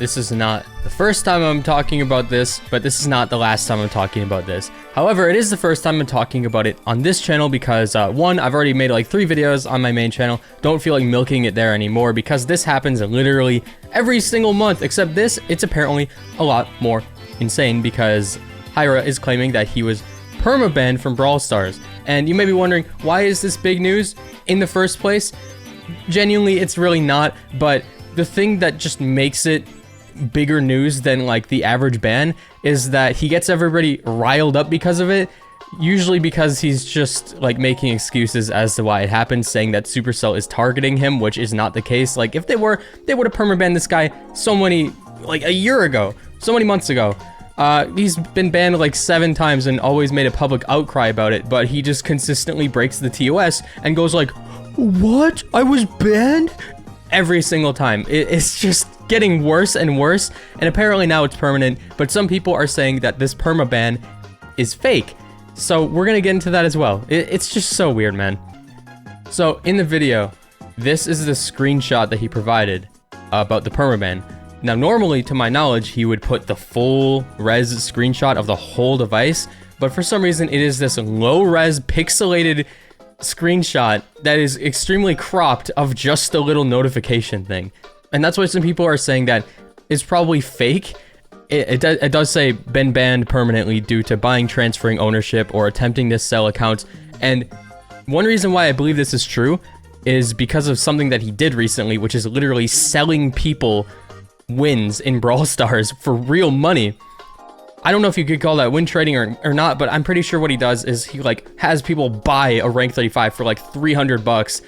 this is not the first time I'm talking about this, but this is not the last time I'm talking about this. However, it is the first time I'm talking about it on this channel because, one, I've already made like 3 videos on my main channel. Don't feel like milking it there anymore because this happens literally every single month, except this, it's apparently a lot more insane because Hyra is claiming that he was permabanned from Brawl Stars. And you may be wondering, why is this big news in the first place? Genuinely, it's really not, but the thing that just makes it bigger news than like the average ban is that he gets everybody riled up because of it, usually because he's just like making excuses as to why it happened, saying that Supercell is targeting him, which is not the case. Like if they were, they would have permabanned this guy like a year ago, so many months ago. He's been banned like 7 times and always made a public outcry about it, but he just consistently breaks the TOS and goes like, "What? I was banned?" Every single time. It's just getting worse and worse, and apparently now it's permanent, but some people are saying that this permaban is fake. So we're gonna get into that as well. It's just so weird, man. So in the video, this is the screenshot that he provided about the permaban. Now normally, to my knowledge, he would put the full res screenshot of the whole device, but for some reason it is this low res pixelated screenshot that is extremely cropped of just a little notification thing. And that's why some people are saying that it's probably fake. It does say been banned permanently due to buying, transferring ownership, or attempting to sell accounts. And one reason why I believe this is true is because of something that he did recently, which is literally selling people wins in Brawl Stars for real money. I don't know if you could call that win trading or not, but I'm pretty sure what he does is he like has people buy a rank 35 for like 300 bucks.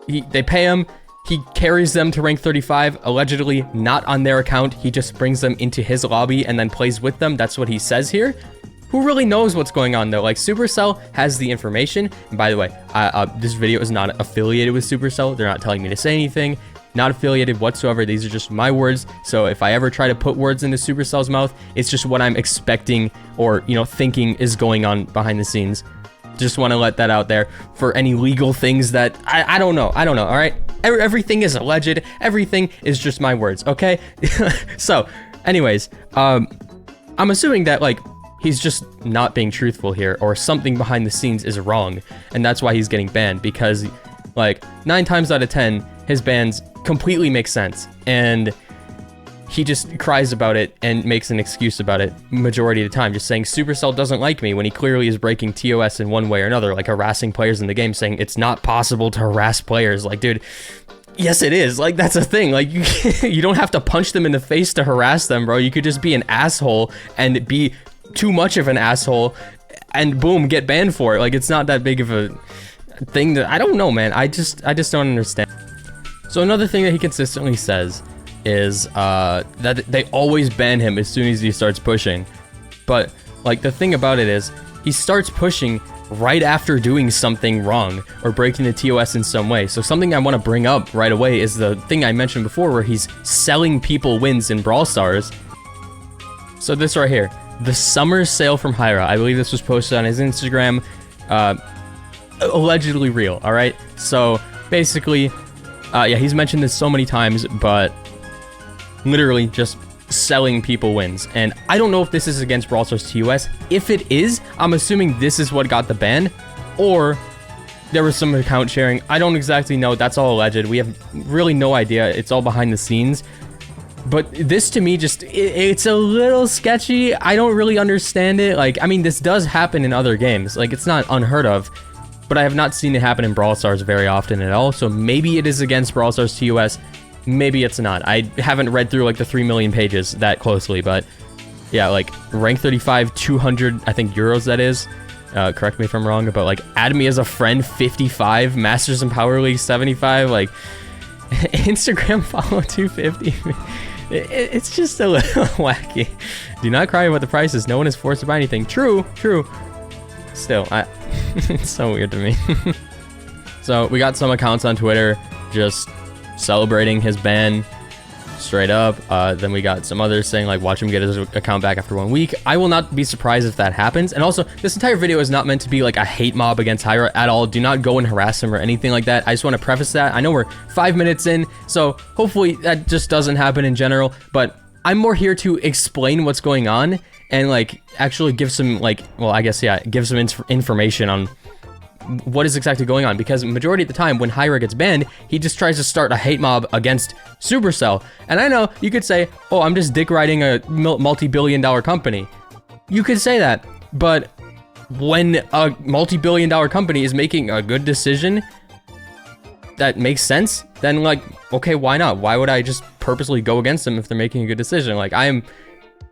They pay him, he carries them to rank 35, allegedly not on their account. He just brings them into his lobby and then plays with them. That's what he says here. Who really knows what's going on though? Like Supercell has the information. And by the way, this video is not affiliated with Supercell. They're not telling me to say anything. Not affiliated whatsoever. These are just my words. So if I ever try to put words into Supercell's mouth, it's just what I'm expecting or, you know, thinking is going on behind the scenes. Just want to let that out there for any legal things that I don't know. All right. Everything is alleged. Everything is just my words. Okay. So anyways, I'm assuming that like he's just not being truthful here or something behind the scenes is wrong. And that's why he's getting banned, because like 9 times out of 10, his bans completely make sense, and he just cries about it and makes an excuse about it majority of the time, just saying Supercell doesn't like me when he clearly is breaking TOS in one way or another, like harassing players in the game, saying it's not possible to harass players. Like, dude, yes it is. Like, that's a thing. Like, you don't have to punch them in the face to harass them, bro. You could just be an asshole and be too much of an asshole and boom, get banned for it. Like, it's not that big of a thing that I don't know, man. I just don't understand. So another thing that he consistently says is that they always ban him as soon as he starts pushing. But like the thing about it is he starts pushing right after doing something wrong or breaking the TOS in some way. So something I want to bring up right away is the thing I mentioned before where he's selling people wins in Brawl Stars. So this right here, the summer sale from Hyra. I believe this was posted on his Instagram. Allegedly real, all right? So basically, yeah, he's mentioned this so many times, but literally just selling people wins. And I don't know if this is against Brawl Stars TOS. If it is, I'm assuming this is what got the ban, or there was some account sharing. I don't exactly know. That's all alleged. We have really no idea. It's all behind the scenes. But this to me just, it's a little sketchy. I don't really understand it. Like, I mean, this does happen in other games. Like, it's not unheard of. But I have not seen it happen in Brawl Stars very often at all, so maybe it is against Brawl Stars TOS, maybe it's not. I haven't read through like the 3 million pages that closely, but yeah, like rank 35, 200, I think euros that is, correct me if I'm wrong, but like add me as a friend 55, Masters and Power League 75, like Instagram follow 250, it's just a little wacky. Do not cry about the prices, no one is forced to buy anything. True. Still, it's so weird to me. So we got some accounts on Twitter just celebrating his ban straight up. Then we got some others saying like, watch him get his account back after 1 week. I will not be surprised if that happens. And also, this entire video is not meant to be like a hate mob against Hyra at all. Do not go and harass him or anything like that. I just want to preface that. I know we're 5 minutes in, so hopefully that just doesn't happen in general, but I'm more here to explain what's going on and like actually give some like, well, I guess, yeah, give some information on what is exactly going on, because majority of the time when Hyra gets banned, he just tries to start a hate mob against Supercell. And I know you could say, oh, I'm just dick riding a multi-billion-dollar company. You could say that, but when a multi-billion-dollar company is making a good decision that makes sense, then like, okay, why not? Why would I just purposely go against them if they're making a good decision? Like, I'm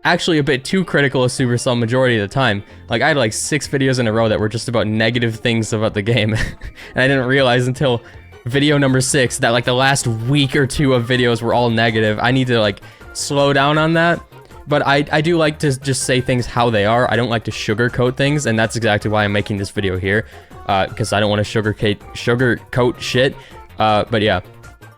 actually a bit too critical of Supercell majority of the time. Like, I had like 6 videos in a row that were just about negative things about the game. And I didn't realize until video number 6 that like the last week or 2 of videos were all negative. I need to like slow down on that. But I do like to just say things how they are. I don't like to sugarcoat things, and that's exactly why I'm making this video here. Because I don't want to sugarcoat shit. But yeah.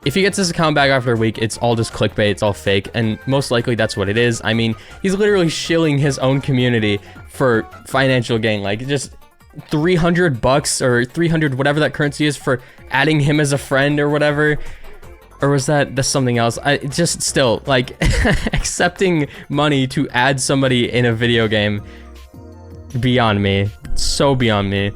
If he gets his account back after a week, it's all just clickbait, it's all fake, and most likely that's what it is. I mean, he's literally shilling his own community for financial gain, like just $300 or 300 whatever that currency is for adding him as a friend or whatever. Or was that's something else? I just still, like, accepting money to add somebody in a video game, beyond me, so beyond me.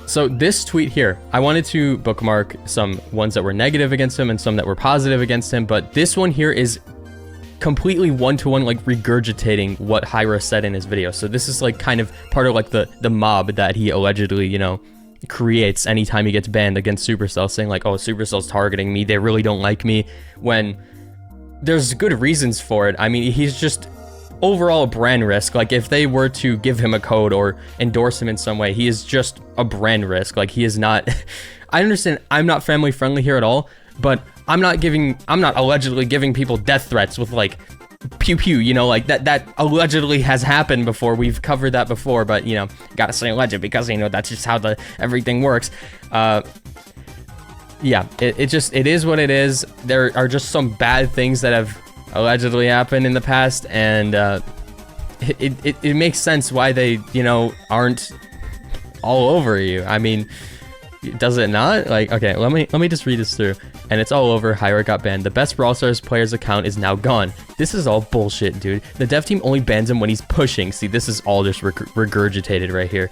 So this tweet here, I wanted to bookmark some ones that were negative against him and some that were positive against him, but this one here is completely one-to-one, like regurgitating what Hyra said in his video. So this is like kind of part of like the mob that he allegedly, you know, creates anytime he gets banned against Supercell, saying like, oh, Supercell's targeting me, they really don't like me, when there's good reasons for it. I mean, he's just overall a brand risk. Like, if they were to give him a code or endorse him in some way, he is just a brand risk. Like, he is not I understand I'm not family friendly here at all, but I'm not allegedly giving people death threats with like pew pew, you know, like that allegedly has happened before. We've covered that before, but you know, gotta say alleged because, you know, that's just how everything works. Yeah, it is what it is. There are just some bad things that have allegedly happened in the past, and it makes sense why they, you know, aren't all over you. I mean, does it not? Like, okay, let me just read this through. And it's all over. Hyra got banned. The best Brawl Stars player's account is now gone. This is all bullshit, dude. The dev team only bans him when he's pushing. See, this is all just regurgitated right here.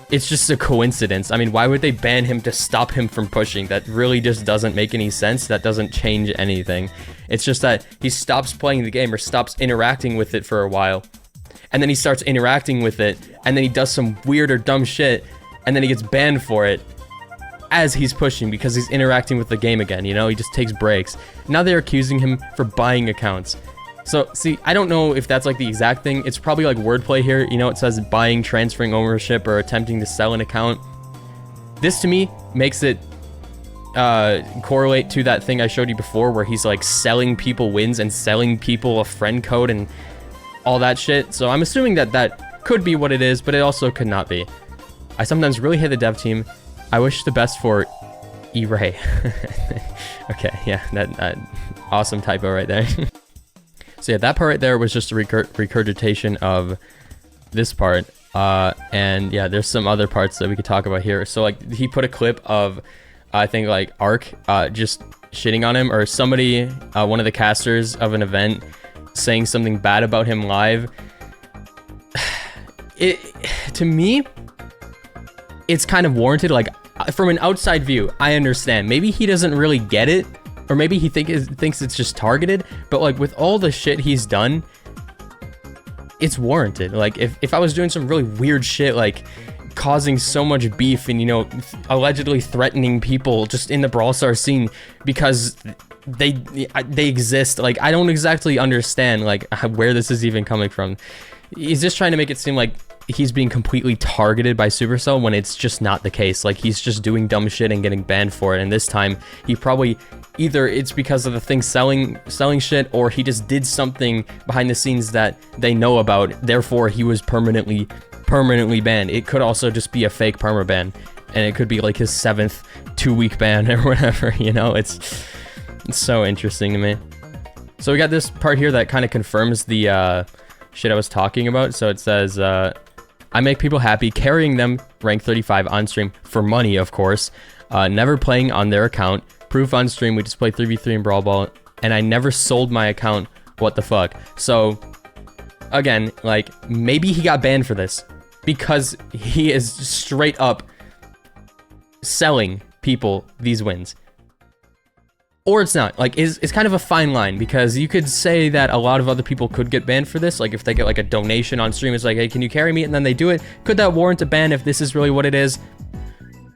It's just a coincidence. I mean, why would they ban him to stop him from pushing? That really just doesn't make any sense. That doesn't change anything. It's just that he stops playing the game or stops interacting with it for a while. And then he starts interacting with it. And then he does some weird or dumb shit. And then he gets banned for it as he's pushing because he's interacting with the game again, you know? He just takes breaks. Now they're accusing him for buying accounts. So, see, I don't know if that's like the exact thing. It's probably like wordplay here. You know, it says buying, transferring ownership, or attempting to sell an account. This, to me, makes it correlate to that thing I showed you before where he's like selling people wins and selling people a friend code and all that shit. So I'm assuming that that could be what it is, but it also could not be. I sometimes really hate the dev team. I wish the best for E-Ray. Okay, yeah, that awesome typo right there. So yeah, that part right there was just a regurgitation of this part. And yeah, there's some other parts that we could talk about here. So like, he put a clip of, I think like Ark, just shitting on him, or somebody, one of the casters of an event saying something bad about him live. To me, it's kind of warranted. Like, from an outside view, I understand. Maybe he doesn't really get it, or maybe he thinks it's just targeted, but like with all the shit he's done, it's warranted. Like, if I was doing some really weird shit, like causing so much beef and, you know, allegedly threatening people just in the Brawl Stars scene because they exist, like, I don't exactly understand like where this is even coming from. He's just trying to make it seem like he's being completely targeted by Supercell when it's just not the case. Like, he's just doing dumb shit and getting banned for it, and this time he probably, either it's because of the thing selling shit, or he just did something behind the scenes that they know about, therefore he was permanently banned. It could also just be a fake perma ban, and it could be like his 7th 2-week ban or whatever, you know? It's so interesting to me. So we got this part here that kind of confirms the shit I was talking about. So it says, I make people happy, carrying them rank 35 on stream for money, of course. Never playing on their account. Proof on stream, we just play 3v3 in Brawl Ball, and I never sold my account what the fuck. So again, like, maybe he got banned for this because he is straight up selling people these wins. Or it's not. Like, it's kind of a fine line, because you could say that a lot of other people could get banned for this. Like, if they get like a donation on stream, it's like, hey, can you carry me? And then they do it. Could that warrant a ban if this is really what it is?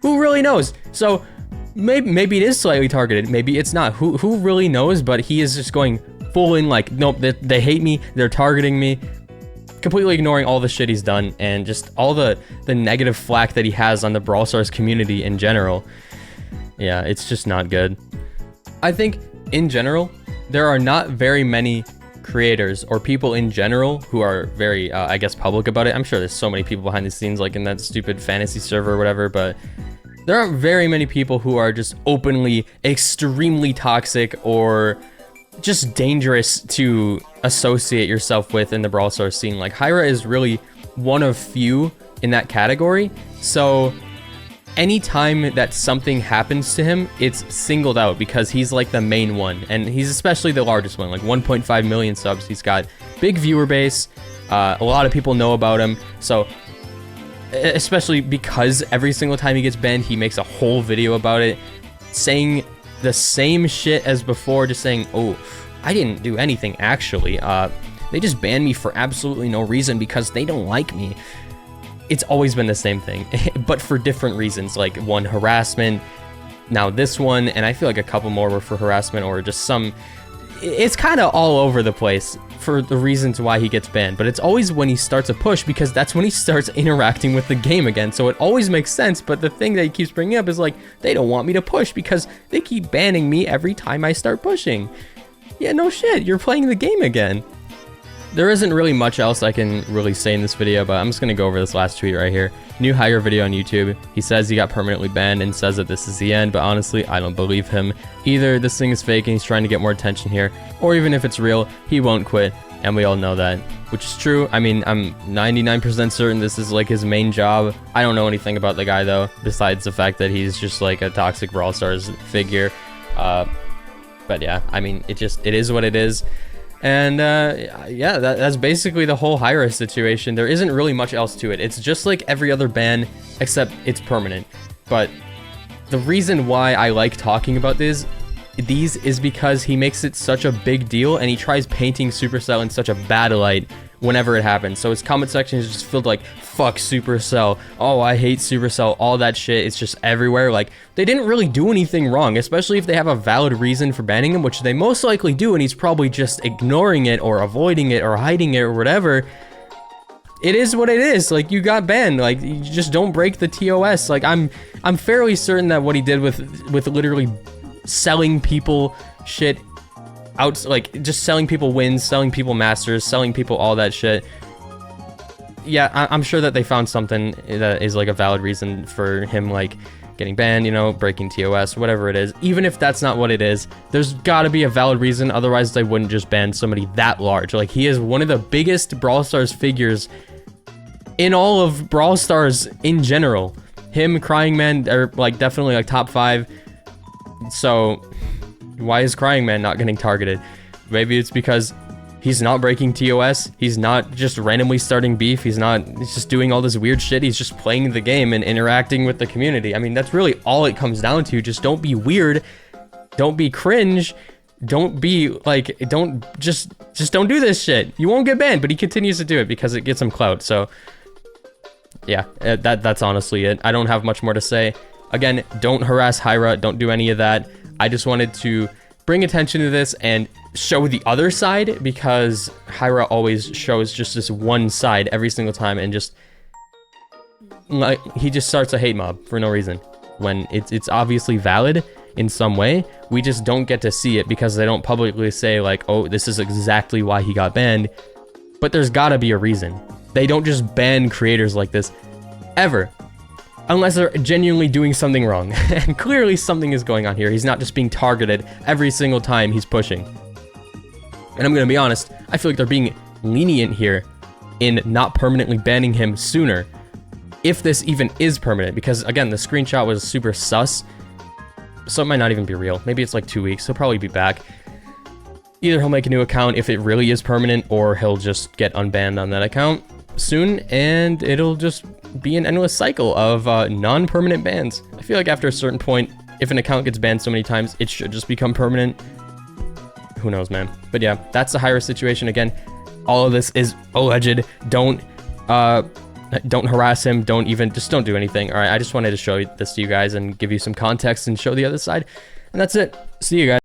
Who really knows? So maybe it is slightly targeted. Maybe it's not. Who really knows? But he is just going full in, like, nope, they hate me. They're targeting me. Completely ignoring all the shit he's done and just all the negative flack that he has on the Brawl Stars community in general. Yeah, it's just not good. I think, in general, there are not very many creators or people in general who are very, I guess, public about it. I'm sure there's so many people behind the scenes, like in that stupid fantasy server or whatever, but there aren't very many people who are just openly extremely toxic or just dangerous to associate yourself with in the Brawl Stars scene. Like, Hyra is really one of few in that category, so anytime that something happens to him, it's singled out because he's like the main one, and he's especially the largest one, like 1.5 million subs. He's got big viewer base, a lot of people know about him, so especially because every single time he gets banned, he makes a whole video about it, saying the same shit as before, just saying, oh, I didn't do anything actually, they just banned me for absolutely no reason because they don't like me. It's always been the same thing, but for different reasons, like one, harassment, now this one, and I feel like a couple more were for harassment or just some, it's kind of all over the place for the reasons why he gets banned, but it's always when he starts a push, because that's when he starts interacting with the game again, so it always makes sense. But the thing that he keeps bringing up is like, they don't want me to push because they keep banning me every time I start pushing. Yeah, no shit, you're playing the game again. There isn't really much else I can really say in this video, but I'm just gonna go over this last tweet right here. New Hyra video on YouTube. He says he got permanently banned and says that this is the end, but honestly, I don't believe him. Either this thing is fake and he's trying to get more attention here, or even if it's real, he won't quit, and we all know that. Which is true. I mean, I'm 99% certain this is like his main job. I don't know anything about the guy though, besides the fact that he's just like a toxic Brawl Stars figure. But yeah, I mean, it is what it is. And yeah, that's basically the whole Hyra situation. There isn't really much else to it. It's just like every other ban, except it's permanent. But the reason why I like talking about these is because he makes it such a big deal, and he tries painting Supercell in such a bad light whenever it happens. So his comment section is just filled like, fuck Supercell, oh, I hate Supercell, all that shit. It's just everywhere. Like, they didn't really do anything wrong, especially if they have a valid reason for banning him, which they most likely do, and he's probably just ignoring it or avoiding it or hiding it or whatever. It is what it is. Like, you got banned. Like, you just don't break the TOS. Like, I'm fairly certain that what he did with literally selling people shit out, like just selling people wins, selling people masters, selling people all that shit. Yeah, I'm sure that they found something that is like a valid reason for him, like getting banned, you know, breaking TOS, whatever it is. Even if that's not what it is, there's got to be a valid reason. Otherwise, they wouldn't just ban somebody that large. Like, he is one of the biggest Brawl Stars figures in all of Brawl Stars in general. Him, Crying Man are like definitely like top 5. So why is Crying Man not getting targeted? Maybe it's because he's not breaking TOS. He's not just randomly starting beef. He's just doing all this weird shit. He's just playing the game and interacting with the community. I mean, that's really all it comes down to. Just don't be weird. Don't be cringe. Don't be like, just don't do this shit. You won't get banned, but he continues to do it because it gets him clout. So yeah, that's honestly it. I don't have much more to say. Again, don't harass Hyra. Don't do any of that. I just wanted to bring attention to this and show the other side, because Hyra always shows just this one side every single time, and just like he just starts a hate mob for no reason when it's obviously valid in some way. We just don't get to see it because they don't publicly say like, oh, this is exactly why he got banned. But there's gotta be a reason. They don't just ban creators like this ever, unless they're genuinely doing something wrong. And clearly something is going on here. He's not just being targeted every single time he's pushing. And I'm gonna be honest, I feel like they're being lenient here in not permanently banning him sooner, if this even is permanent, because again, the screenshot was super sus, so it might not even be real. Maybe it's like 2 weeks, he'll probably be back. Either he'll make a new account if it really is permanent, or he'll just get unbanned on that account soon, and it'll just be an endless cycle of non-permanent bans. I feel like after a certain point, if an account gets banned so many times, it should just become permanent. Who knows, man? But yeah, that's the Hyra situation. Again, all of this is alleged. Don't harass him. Just don't do anything. All right, I just wanted to show this to you guys and give you some context and show the other side. And that's it. See you guys.